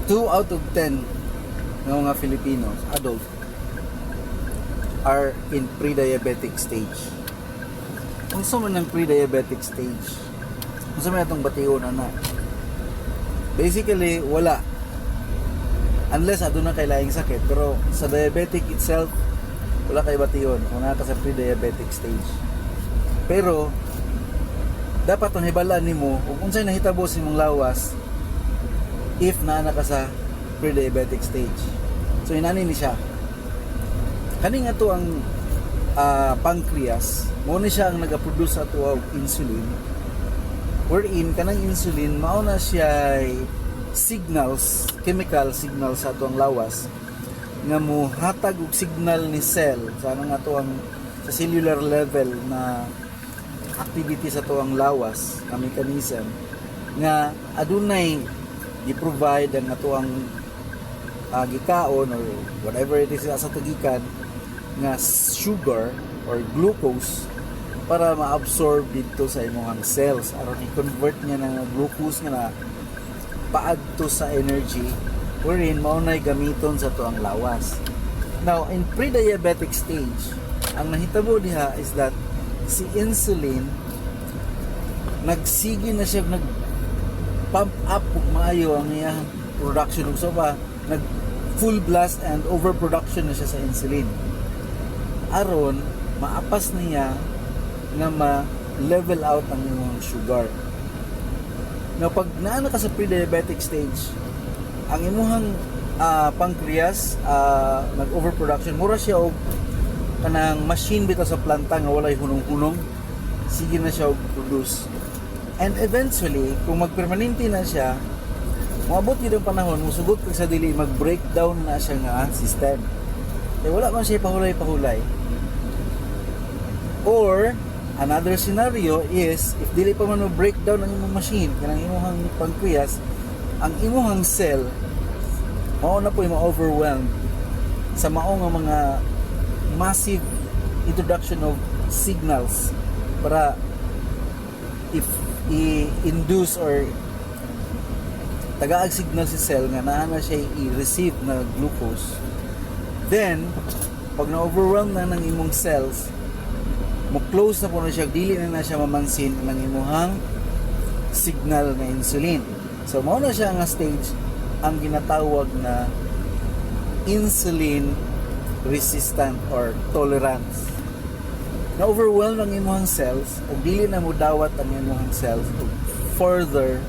2 out of 10 ng mga Filipinos, adult, are in pre-diabetic stage. Kung sa man ng pre-diabetic stage, kung sa man itong batiyon na basically, wala. Unless aduna kay laing sakit. Pero sa diabetic itself, wala kay batiyon kung naka sa pre-diabetic stage. Pero, dapat ang hibalaan nimo kung unsay nahitabo sa imong lawas if naa ka sa pre-diabetic stage. So, inani ni siya. Kani nga to ang pancreas, mo ni siya ang nagaproduce sa tuwa og insulin. Wherein, kanang insulin, mao na siya signals, chemical signals sa tuwang lawas nga mo hatag og signal ni cell sa nga tuwang sa cellular level na activity sa tuwang lawas na mechanism nga adunay gi-provide ang atuang gikaon or whatever it is sa tugikan nga sugar or glucose para ma-absorb dito sa imong cells aron i-convert niya ng glucose nga na paadto sa energy wherein maunay gamiton sa tuang lawas. Now, in pre-diabetic stage, ang nahitabo diha is that si insulin nagsige na siya nag-pump up ug maayo ang iyang production ug so ba nag full blast and overproduction na siya sa insulin. Aron maapas niya nga ma-level out ang imong sugar. Now, pag naana ka sa pre-diabetic stage, ang imuhang pancreas nag-overproduction, mura siya og kanang machine bitaw sa planta nga walay hunong-hunong, sige na siya og produce. And eventually, kung magpermanente na siya, moabot yun ang panahon, musugot ka sa dili, mag-breakdown na siya nga system. Eh, wala man siya pahulay-pahulay. Or, another scenario is, if dili pa man breakdown ang imong machine, kanang imong pancreas, ang imong cell, mao na po yung ma-overwhelmed sa mao nga mga massive introduction of signals para if i-induce or tagaag signal si cell nga naa na siya i-receive na glucose. Then, pag na-overwhelm na ng imong cells, mo-close na po na siya, dili na siya mamansin ng imuhang signal na insulin. So, mao na siya nga stage ang ginatawag na insulin resistant or tolerance. Na-overwhelm ang imuhang cells o dili na mo dawat ang imuhang cells to further